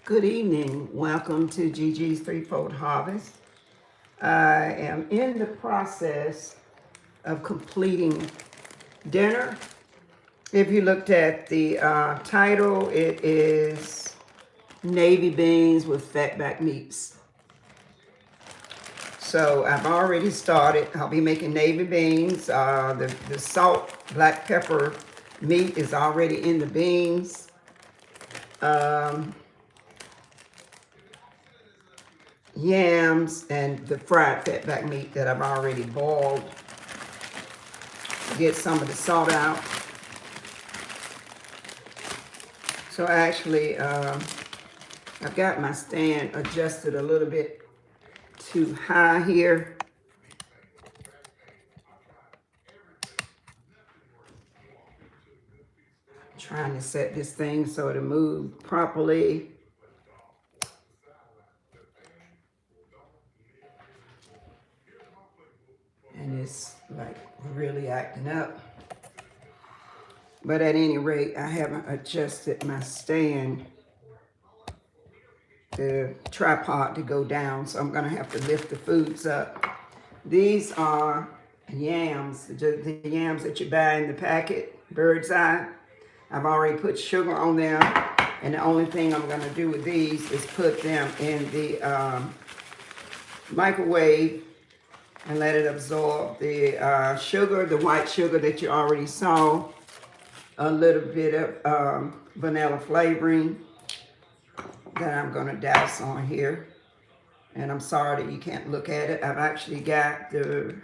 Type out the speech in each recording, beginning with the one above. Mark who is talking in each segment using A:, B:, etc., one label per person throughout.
A: Good evening. Welcome to Gigi's Threefold Harvest. I am in the process of completing dinner. If you looked at the title, it is navy beans with fatback meats. So I've already started. I'll be making navy beans. The salt, black pepper meat is already in the beans. Yams and the fried fatback meat that I've already boiled. Get some of the salt out. So actually, I've got my stand adjusted a little bit too high here. Trying to set this thing so it'll move properly. And it's like really acting up. But at any rate, I haven't adjusted my stand, the tripod to go down, so I'm gonna have to lift the foods up. These are yams, the yams that you buy in the packet, bird's eye. I've already put sugar on them, and the only thing I'm gonna do with these is put them in the microwave and let it absorb the sugar, the white sugar that you already saw, a little bit of vanilla flavoring that I'm gonna douse on here. And I'm sorry that you can't look at it. I've actually got the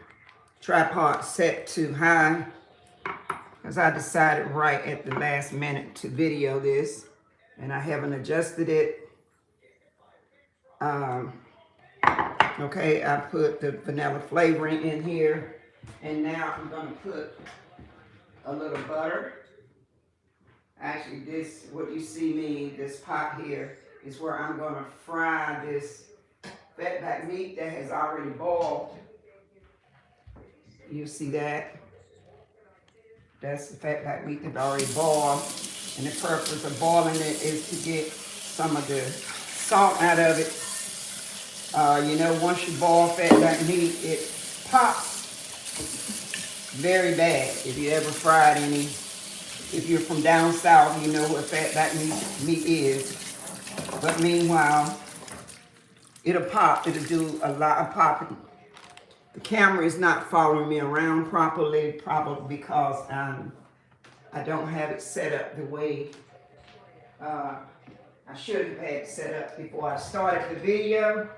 A: tripod set too high because I decided right at the last minute to video this, and I haven't adjusted it. Okay, I put the vanilla flavoring in here, and now I'm gonna put a little butter. Actually, this, what you see me, this pot here, is where I'm gonna fry this fatback meat that has already boiled. You see that? That's the fatback meat that already boiled. And the purpose of boiling it is to get some of the salt out of it. Once you boil fatback meat, it pops very bad. If you ever fried any, if you're from down south, you know what fatback meat is. But meanwhile, it'll pop. It'll do a lot of popping. The camera is not following me around properly, probably because I don't have it set up the way I should have had it set up before I started the video.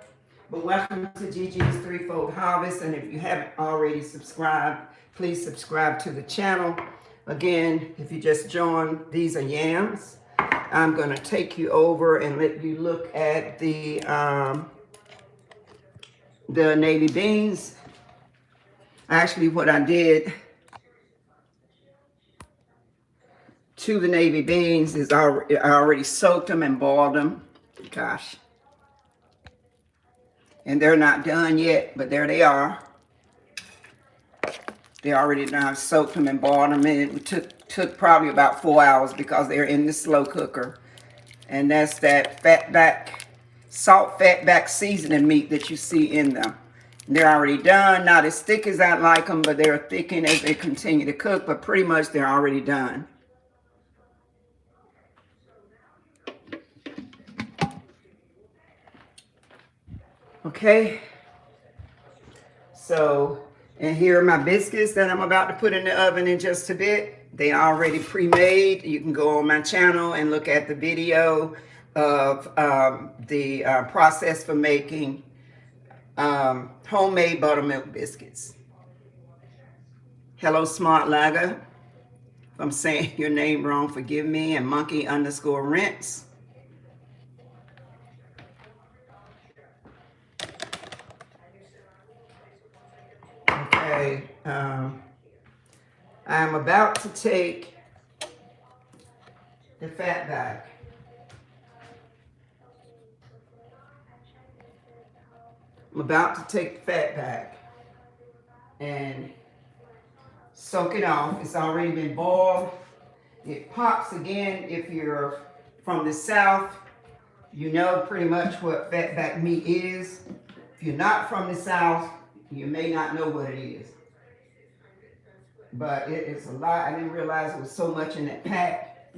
A: But welcome to Gigi's Threefold Harvest, and if you haven't already subscribed, please subscribe to the channel. Again, if you just joined, these are yams. I'm going to take you over and let you look at the navy beans. Actually, what I did to the navy beans is I already soaked them and boiled them. Gosh. And they're not done yet, but there they are. They already done soaked them and boiled them, and it took probably about 4 hours because they're in the slow cooker. And that's that salt fatback seasoning meat that you see in them. They're already done, not as thick as I like them, but they're thickened as they continue to cook, but pretty much they're already done. Okay, so, and here are my biscuits that I'm about to put in the oven in just a bit. They are already pre-made. You can go on my channel and look at the video of the process for making homemade buttermilk biscuits. Hello, Smart Lager. If I'm saying your name wrong, forgive me. And monkey_rinse. Okay, I'm about to take the fatback. I'm about to take the fatback and soak it off. It's already been boiled. It pops again if you're from the south. You know pretty much what fatback meat is. If you're not from the South, you may not know what it is. But it's a lot. I didn't realize it was so much in that pack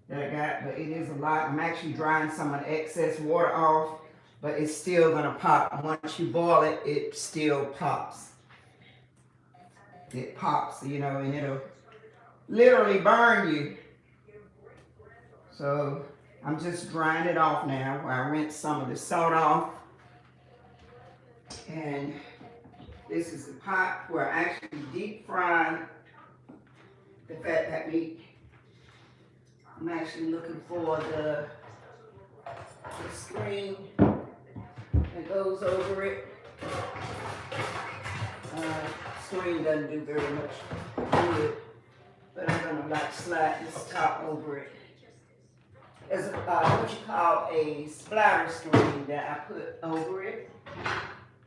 A: that I got, but it is a lot. I'm actually drying some of the excess water off, but it's still gonna pop. Once you boil it, it still pops. It pops, you know, and it'll literally burn you. So I'm just drying it off now. I rinse some of the salt off. And this is the pot where I actually deep fry the fatback meat. I'm actually looking for the screen that goes over it. Screen doesn't do very much good, but I'm gonna like slide this top over it. There's what you call a splatter screen that I put over it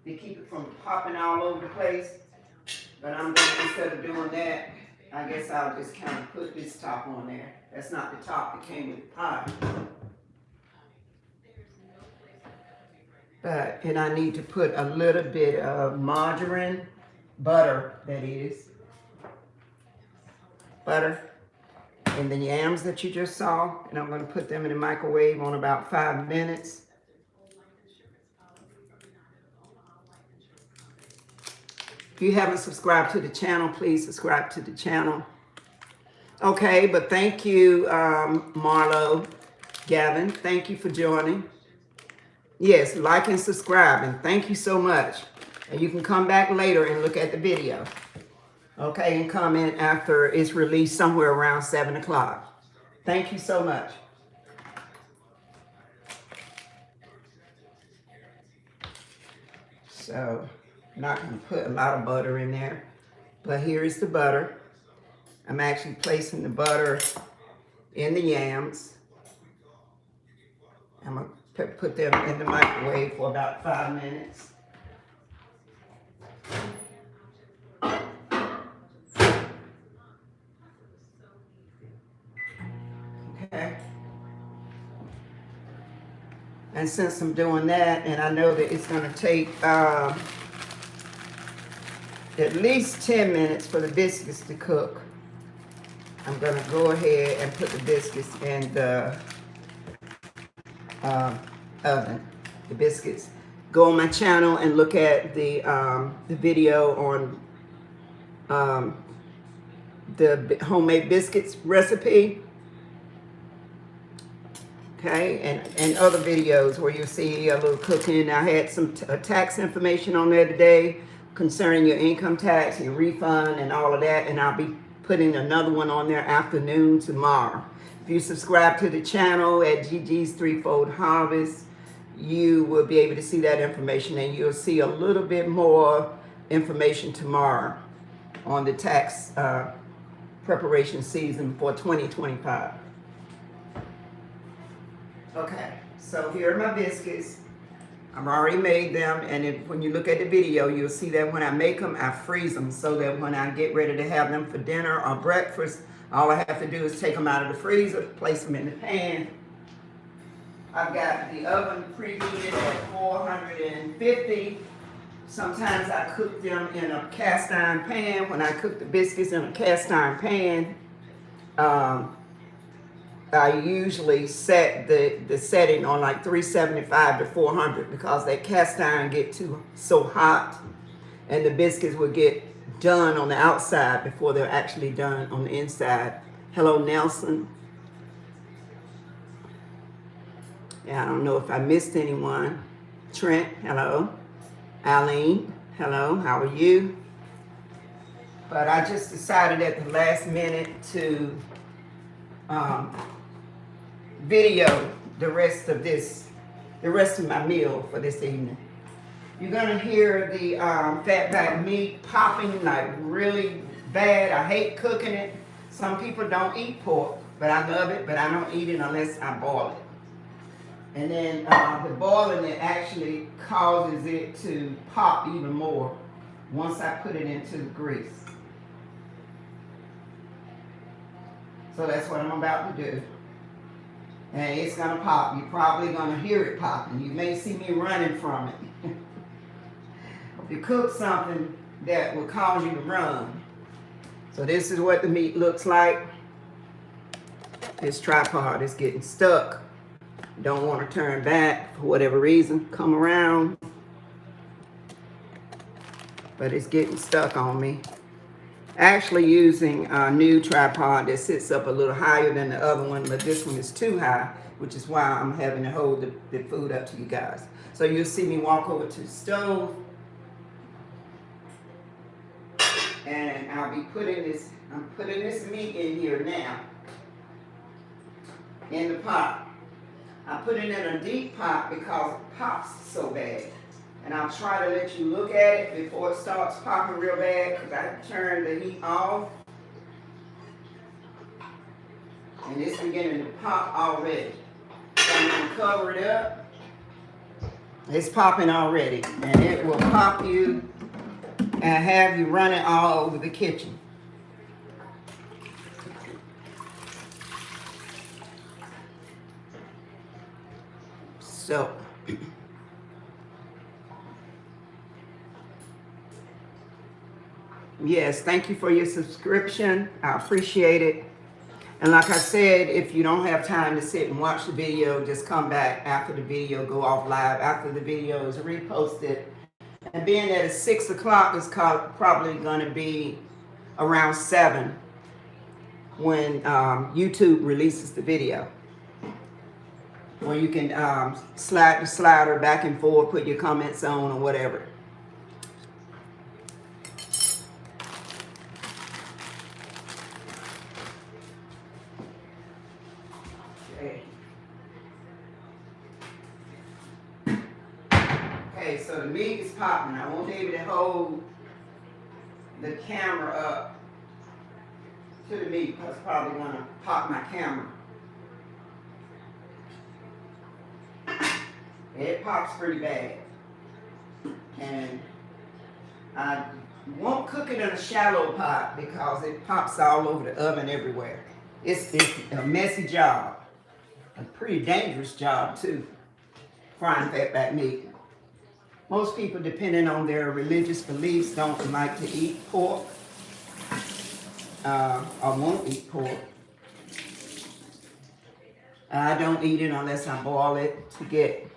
A: to keep it from popping all over the place. But I'm going to, instead of doing that, I guess I'll just kind of put this top on there. That's not the top that came with the pie. But, and I need to put a little bit of margarine, butter, that is. Butter. And the yams that you just saw, and I'm going to put them in the microwave on about 5 minutes. If you haven't subscribed to the channel, please subscribe to the channel. Okay, but thank you, Marlo, Gavin. Thank you for joining. Yes, like and subscribe, and thank you so much. And you can come back later and look at the video. Okay, and comment after it's released somewhere around 7 o'clock. Thank you so much. So, I'm not going to put a lot of butter in there, but here is the butter. I'm actually placing the butter in the yams. I'm going to put them in the microwave for about 5 minutes. Okay. And since I'm doing that, and I know that it's going to take at least 10 minutes for the biscuits to cook, I'm going to go ahead and put the biscuits in the oven. The biscuits. Go on my channel and look at the video on the homemade biscuits recipe. Okay, and other videos where you'll see a little cooking. I had some tax information on there today concerning your income tax, your refund, and all of that, and I'll be putting another one on there afternoon tomorrow. If you subscribe to the channel at Gigi's Threefold Harvest, you will be able to see that information, and you'll see a little bit more information tomorrow on the tax preparation season for 2025. Okay, so here are my biscuits. I've already made them, and when you look at the video, you'll see that when I make them, I freeze them so that when I get ready to have them for dinner or breakfast, all I have to do is take them out of the freezer, place them in the pan. I've got the oven preheated at 450. Sometimes I cook them in a cast iron pan. When I cook the biscuits in a cast iron pan, I usually set the setting on like 375 to 400 because that cast iron get so hot, and the biscuits will get done on the outside before they're actually done on the inside. Hello, Nelson. Yeah, I don't know if I missed anyone. Trent, hello. Eileen, hello. How are you? But I just decided at the last minute to video the rest of my meal for this evening. You're gonna hear the fatback meat popping like really bad. I hate cooking it. Some people don't eat pork, but I love it, but I don't eat it unless I boil it. And then the boiling it actually causes it to pop even more once I put it into the grease. So that's what I'm about to do. And it's gonna pop. You're probably gonna hear it popping. You may see me running from it. If you cook something that will cause you to run. So this is what the meat looks like. This tripod is getting stuck. Don't want to turn back for whatever reason. Come around. But it's getting stuck on me. Actually using a new tripod that sits up a little higher than the other one, but this one is too high, which is why I'm having to hold the food up to you guys. So you'll see me walk over to the stove, and I'll be putting this, I'm putting this meat in here now, in the pot. I put it in a deep pot because it pops so bad. And I'll try to let you look at it before it starts popping real bad, because I turned the heat off. And it's beginning to pop already. So I'm going to cover it up. It's popping already. And it will pop you and have you running all over the kitchen. So yes, thank you for your subscription. I appreciate it. And like I said, if you don't have time to sit and watch the video, just come back after the video, go off live after the video is reposted. And being that it's 6 o'clock, it's probably going to be around 7 when YouTube releases the video. Where you can slide the slider back and forth, put your comments on or whatever. Okay, so the meat is popping. I won't be able to hold the camera up to the meat because it's probably going to pop my camera. It pops pretty bad. And I won't cook it in a shallow pot because it pops all over the oven everywhere. It's a messy job. A pretty dangerous job too, frying fatback meat. Most people, depending on their religious beliefs, don't like to eat pork or won't eat pork. I don't eat it unless I boil it to get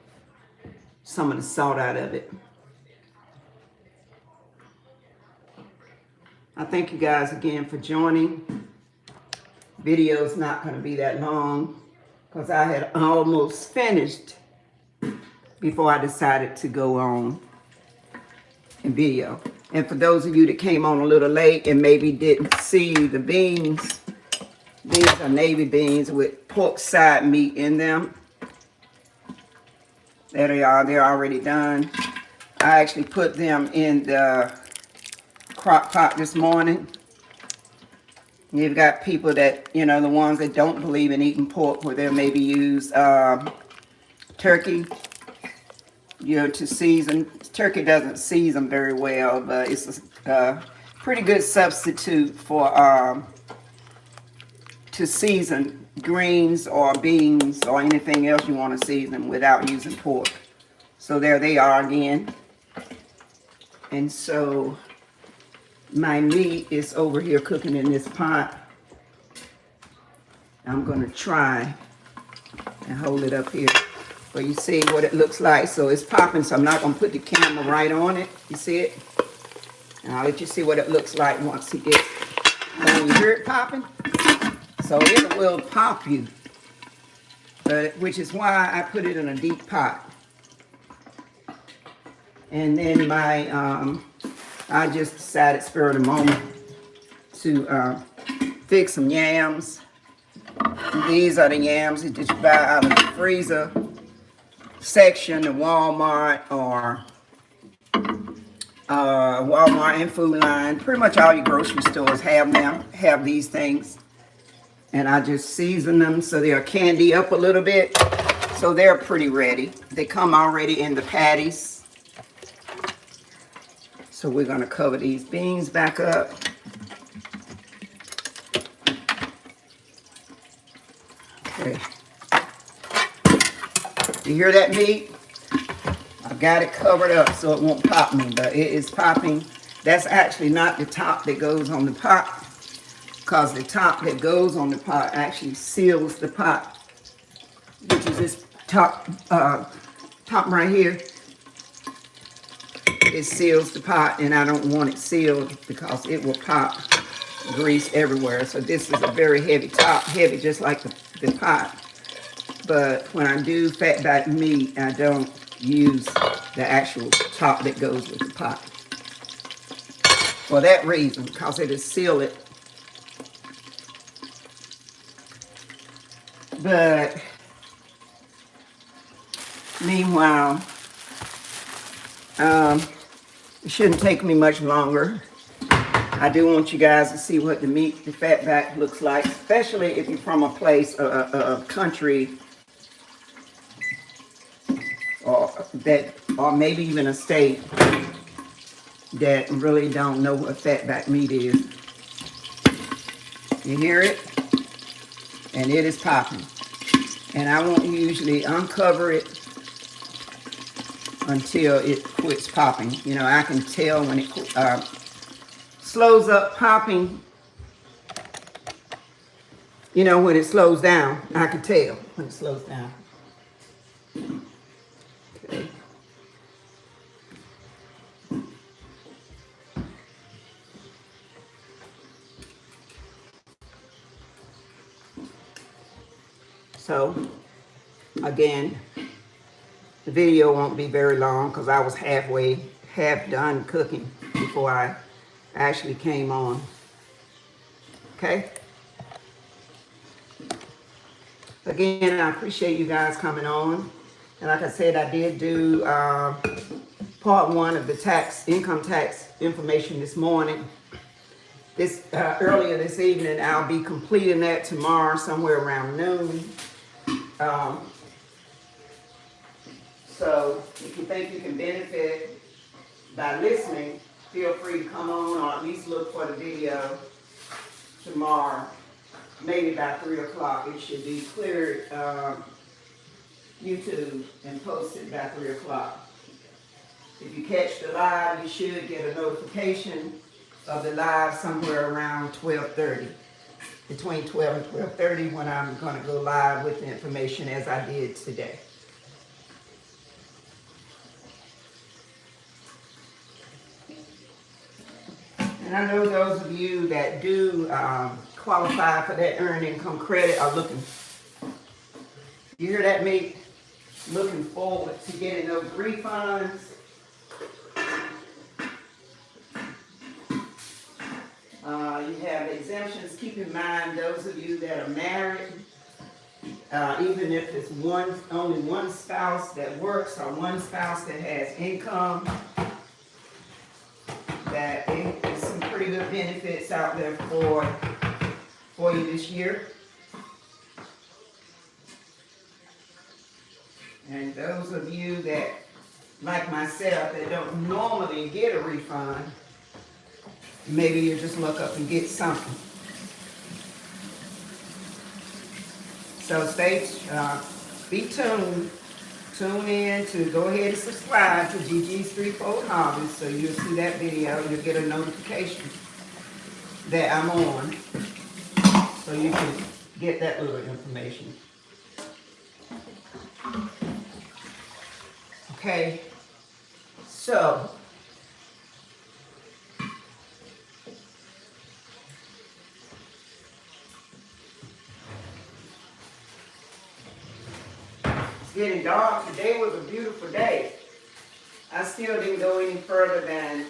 A: some of the salt out of it. I thank you guys again for joining. Video's not going to be that long because I had almost finished before I decided to go on in video. And for those of you that came on a little late and maybe didn't see the beans, these are navy beans with pork side meat in them. There they are. They're already done. I actually put them in the crock pot this morning. You've got people that, you know, the ones that don't believe in eating pork, where they'll maybe use turkey, you know, to season. Turkey doesn't season very well, but it's a pretty good substitute for to season greens or beans or anything else you want to season without using pork. So there they are again. And so my meat is over here cooking in this pot. I'm going to try and hold it up here so you see what it looks like. So it's popping, so I'm not going to put the camera right on it. You see it? And I'll let you see what it looks like once it gets, when you hear it popping. So it will pop you, which is why I put it in a deep pot. And then my, I just decided spur of the moment to fix some yams. These are the yams that you buy out of the freezer section, the Walmart or Walmart and Food Line. Pretty much all your grocery stores have these things. And I just season them so they'll candy up a little bit. So they're pretty ready. They come already in the patties. So we're going to cover these beans back up. Okay. You hear that meat? I've got it covered up so it won't pop me, but it is popping. That's actually not the top that goes on the pot, because the top that goes on the pot actually seals the pot, which is this top right here. It seals the pot, and I don't want it sealed because it will pop grease everywhere. So this is a very heavy top, heavy just like the pot. But when I do fatback meat, I don't use the actual top that goes with the pot. For that reason, because it'll seal it. But meanwhile, it shouldn't take me much longer. I do want you guys to see what the fatback looks like, especially if you're from a place, a country, or maybe even a state that really don't know what fatback meat is. You hear it? And it is popping. And I won't usually uncover it until it quits popping. You know, I can tell when it slows up popping. You know, when it slows down, I can tell when it slows down. Okay. So, again, the video won't be very long because I was half done cooking before I actually came on. Okay? Again, I appreciate you guys coming on. And like I said, I did do part 1 of the income tax information this morning. Earlier this evening, I'll be completing that tomorrow somewhere around noon. So if you think you can benefit by listening, feel free to come on or at least look for the video tomorrow, maybe by 3 o'clock. It should be cleared YouTube and posted by 3 o'clock. If you catch the live, you should get a notification of the live somewhere around 12:30. Between 12 and 12:30 when I'm going to go live with the information as I did today. And I know those of you that do qualify for that earned income credit are looking, you hear that, mate? Looking forward to getting those refunds. You have exemptions. Keep in mind, those of you that are married, even if it's only one spouse that works or one spouse that has income, that there's some pretty good benefits out there for you this year. And those of you that, like myself, that don't normally get a refund, maybe you just look up and get something. So be tuned. Tune in to go ahead and subscribe to Gigi's Threefold Hobbies so you'll see that video. You'll get a notification that I'm on so you can get that little information. Okay, so it's getting dark. Today was a beautiful day. I still didn't go any further than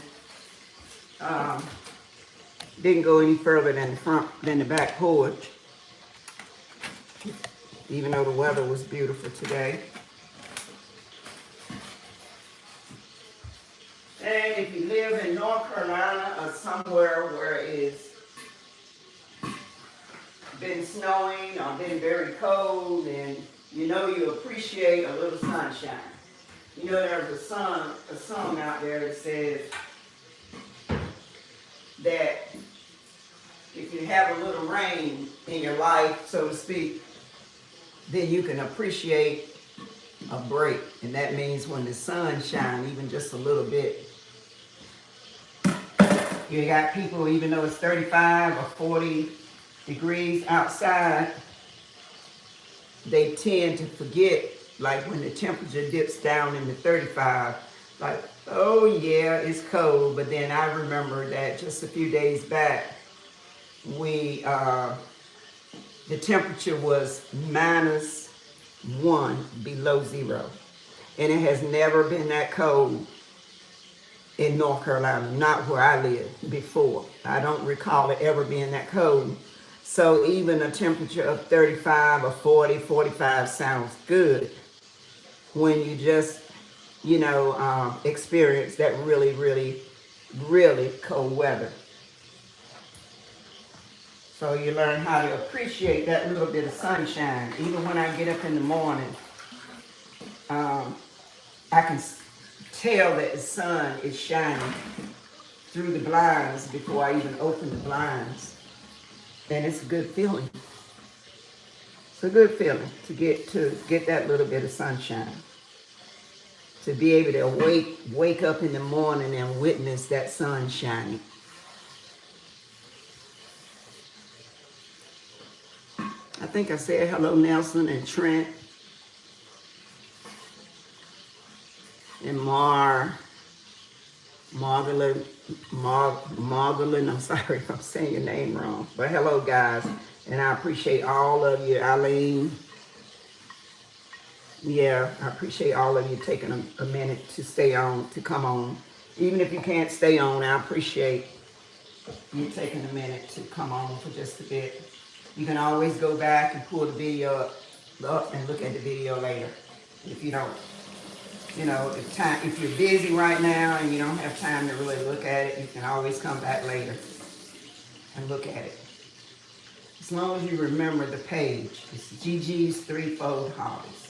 A: the back porch, even though the weather was beautiful today. And if you live in North Carolina or somewhere where it's been snowing or been very cold, and you know you appreciate a little sunshine. You know there's a song out there that says that if you have a little rain in your life, so to speak, then you can appreciate a break. And that means when the sun shines, even just a little bit, you got people, even though it's 35 or 40 degrees outside, they tend to forget, like when the temperature dips down into 35, like, oh yeah, it's cold. But then I remember that just a few days back, the temperature was -1 below zero. And it has never been that cold in North Carolina, not where I lived before. I don't recall it ever being that cold. So even a temperature of 35 or 40, 45 sounds good when you just, experience that really, really, really cold weather. So you learn how to appreciate that little bit of sunshine. Even when I get up in the morning, I can tell that the sun is shining through the blinds before I even open the blinds. And it's a good feeling. It's a good feeling to get that little bit of sunshine. To be able to wake up in the morning and witness that sun shining. I think I said hello, Nelson and Trent and Margolin. I'm sorry if I'm saying your name wrong, but hello, guys, and I appreciate all of you, Eileen. Yeah, I appreciate all of you taking a minute to stay on, to come on. Even if you can't stay on, I appreciate you taking a minute to come on for just a bit. You can always go back and pull the video up and look at the video later. If you don't, if you're busy right now and you don't have time to really look at it, you can always come back later and look at it. As long as you remember the page, it's Gigi's Threefold Hobbies.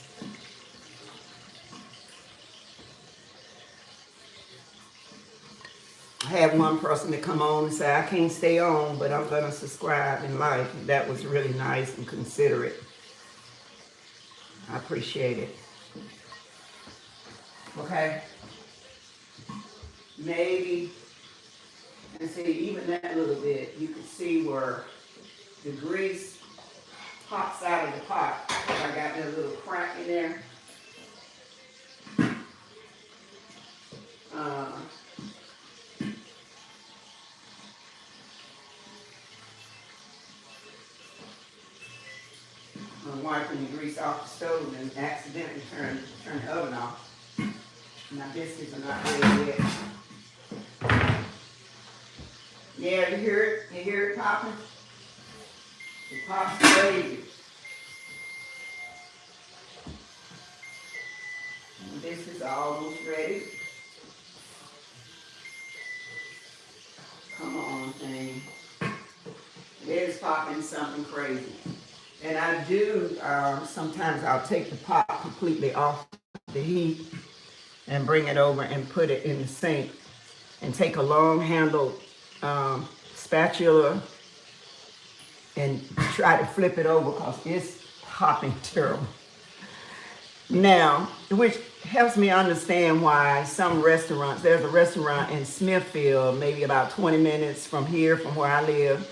A: I had one person to come on and say, I can't stay on, but I'm going to subscribe and like. That was really nice and considerate. I appreciate it. Okay? Maybe, and see, even that little bit, you can see where the grease pops out of the pot. I got that little crack in there. I'm wiping the grease off the stove and accidentally turn the oven off. My biscuits are not ready yet. Yeah, you hear it? You hear it popping? It pops crazy. And this is almost ready. Come on, thing. It is popping something crazy. And I do, sometimes I'll take the pot completely off the heat and bring it over and put it in the sink and take a long handled spatula and try to flip it over because it's popping terrible. Now, which helps me understand why some restaurants, there's a restaurant in Smithfield, maybe about 20 minutes from here, from where I live.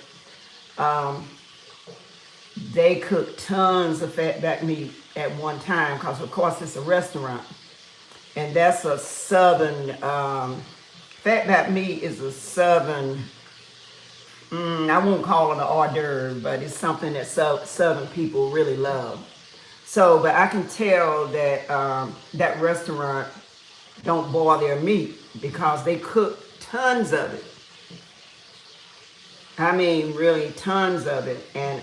A: They cook tons of fatback meat at one time because, of course, it's a restaurant. And that's a southern, fatback meat is a southern, I won't call it an hors d'oeuvre, but it's something that southern people really love. So, but I can tell that that restaurant don't boil their meat because they cook tons of it. I mean, really tons of it. And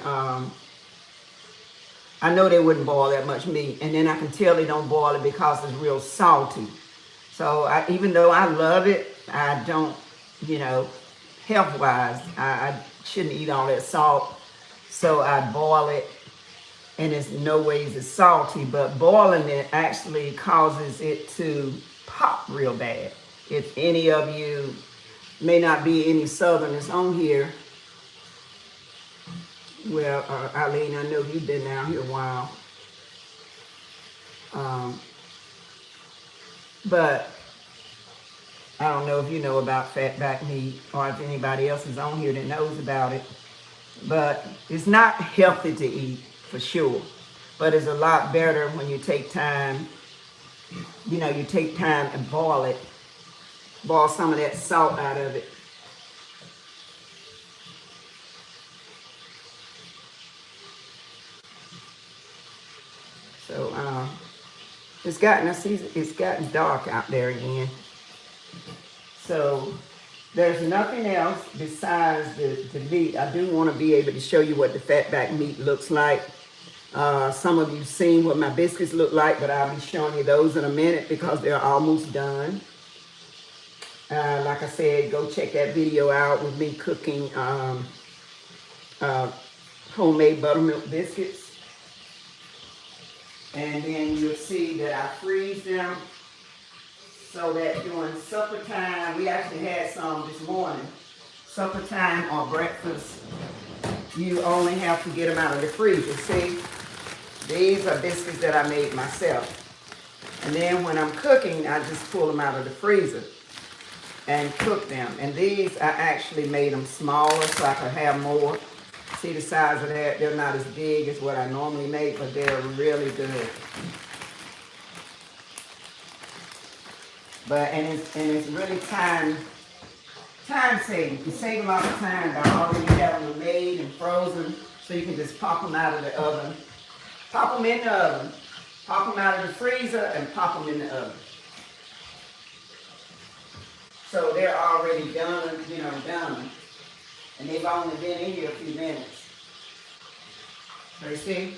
A: I know they wouldn't boil that much meat. And then I can tell they don't boil it because it's real salty. So even though I love it, I don't, health-wise, I shouldn't eat all that salt. So I boil it, and it's no ways it's salty. But boiling it actually causes it to pop real bad. If any of you, may not be any southerners on here, well, Eileen, I know you've been down here a while. But I don't know if you know about fatback meat or if anybody else is on here that knows about it. But it's not healthy to eat, for sure. But it's a lot better when you take time, you take time and boil it. Boil some of that salt out of it. So it's gotten dark out there again. So there's nothing else besides the meat. I do want to be able to show you what the fatback meat looks like. Some of you seen what my biscuits look like, but I'll be showing you those in a minute because they're almost done. Like I said, go check that video out with me cooking homemade buttermilk biscuits. And then you'll see that I freeze them so that during supper time, we actually had some this morning, supper time or breakfast, you only have to get them out of the freezer. See, these are biscuits that I made myself. And then when I'm cooking, I just pull them out of the freezer and cook them. And these, I actually made them smaller so I could have more. See the size of that? They're not as big as what I normally make, but they're really good. And it's really time saving. You save a lot of time by already having them made and frozen, so you can just pop them out of the oven. Pop them in the oven. Pop them out of the freezer and pop them in the oven. So they're already done, done. And they've only been in here a few minutes. So you see,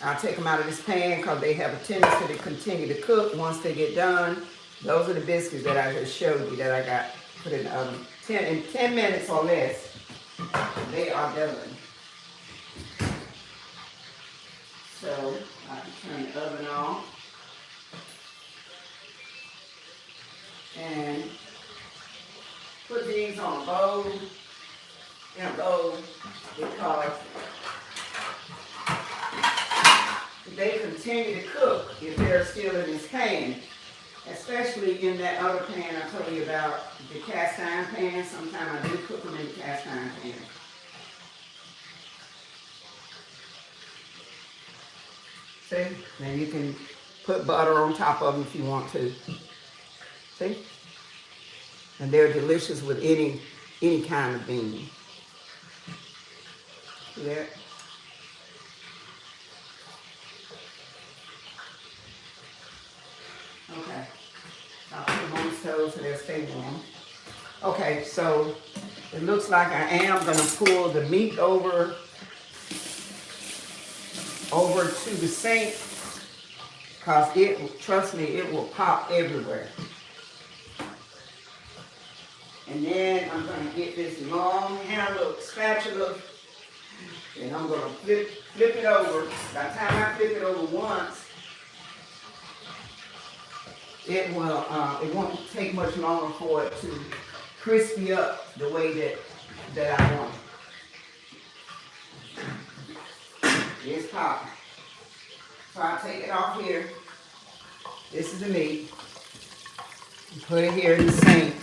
A: I'll take them out of this pan because they have a tendency to continue to cook once they get done. Those are the biscuits that I just showed you that I got put in the oven. In 10 minutes or less, they are done. So I can turn the oven on. And put these on a bowl. Because they continue to cook if they're still in this pan. Especially in that other pan I told you about, the cast iron pan. Sometimes I do cook them in the cast iron pan. See? Then you can put butter on top of them if you want to. See? And they're delicious with any kind of bean. See that? Okay. I'll put them on the stove so they'll stay warm. Okay, so it looks like I am going to pull the meat over to the sink because trust me, it will pop everywhere. And then I'm going to get this long handled spatula and I'm going to flip it over. By the time I flip it over once, it won't take much longer for it to crispy up the way that I want it. It's popping. So I take it off here. This is the meat. You put it here in the sink.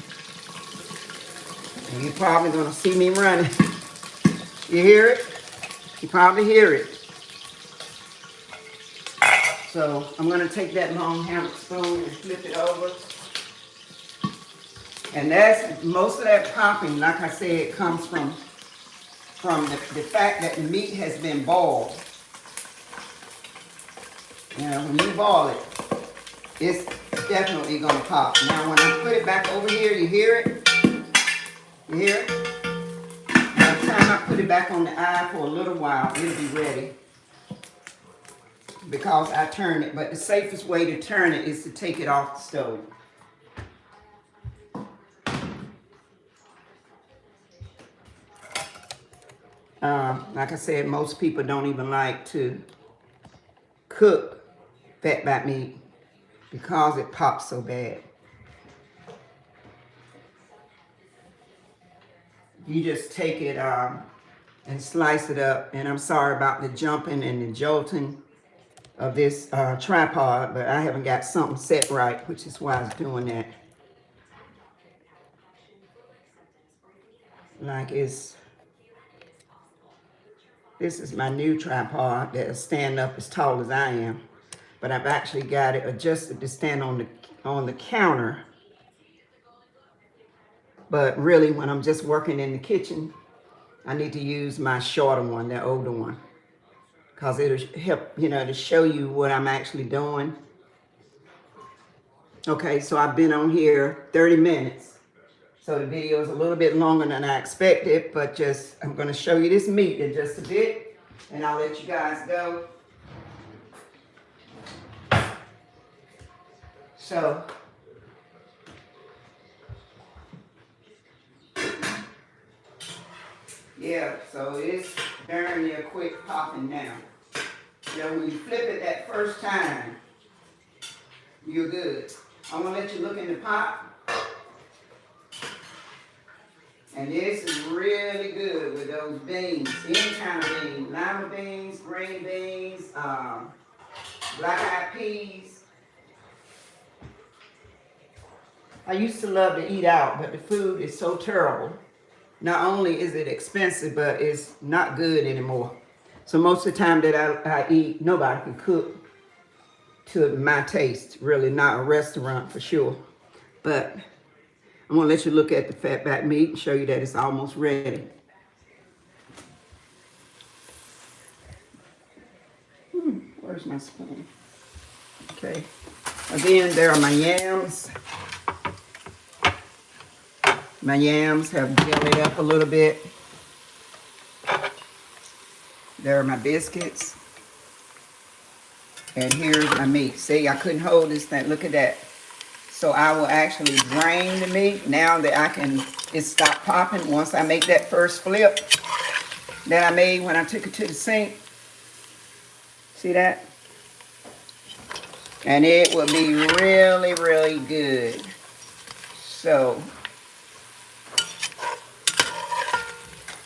A: And you're probably going to see me running. You hear it? You probably hear it. So I'm going to take that long handled spoon and flip it over. And that's most of that popping, like I said, comes from the fact that the meat has been boiled. When you boil it, it's definitely going to pop. Now when I put it back over here, you hear it? You hear it? By the time I put it back on the eye for a little while, it'll be ready. Because I turn it, but the safest way to turn it is to take it off the stove. Like I said, most people don't even like to cook fatback meat because it pops so bad. You just take it and slice it up. And I'm sorry about the jumping and the jolting. of this tripod, but I haven't got something set right, which is why I was doing that. Like this is my new tripod that'll stand up as tall as I am, but I've actually got it adjusted to stand on the counter. But really, when I'm just working in the kitchen, I need to use my shorter one, the older one, because it'll help, to show you what I'm actually doing. Okay, so I've been on here 30 minutes. So the video is a little bit longer than I expected, but I'm going to show you this meat in just a bit, and I'll let you guys go. So, yeah, so it's darn near quick popping now. When you flip it that first time, you're good. I'm going to let you look in the pot. And this is really good with those beans, any kind of beans, lima beans, green beans, black-eyed peas. I used to love to eat out, but the food is so terrible. Not only is it expensive, but it's not good anymore. So most of the time that I eat, nobody can cook to my taste, really, not a restaurant for sure. But I'm going to let you look at the fatback meat and show you that it's almost ready. Where's my spoon? Okay. Again, there are my yams. My yams have jellied up a little bit. There are my biscuits. And here's my meat. See, I couldn't hold this thing. Look at that. So I will actually drain the meat now that it stopped popping once I make that first flip that I made when I took it to the sink. See that? And it will be really, really good. So,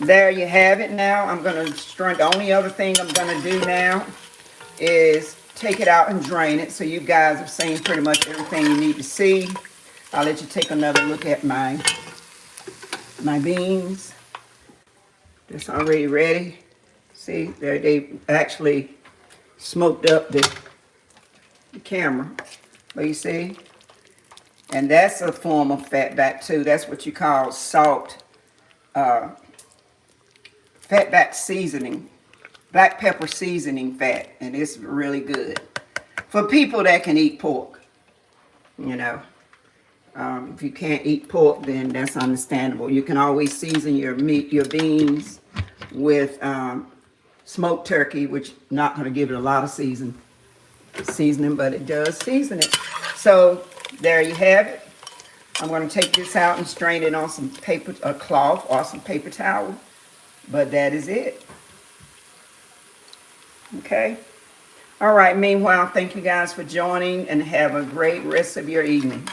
A: there you have it now. I'm going to strain. The only other thing I'm going to do now is take it out and drain it. So you guys have seen pretty much everything you need to see. I'll let you take another look at my beans. It's already ready. See, they actually smoked up the camera. But you see? And that's a form of fatback too. That's what you call salt, fatback seasoning. Black pepper seasoning fat, and it's really good for people that can eat pork. If you can't eat pork, then that's understandable. You can always season your meat, your beans with smoked turkey, which not going to give it a lot of seasoning, but it does season it. So there you have it. I'm going to take this out and strain it on some paper, a cloth or some paper towel, but that is it. Okay. All right. Meanwhile, thank you guys for joining and have a great rest of your evening.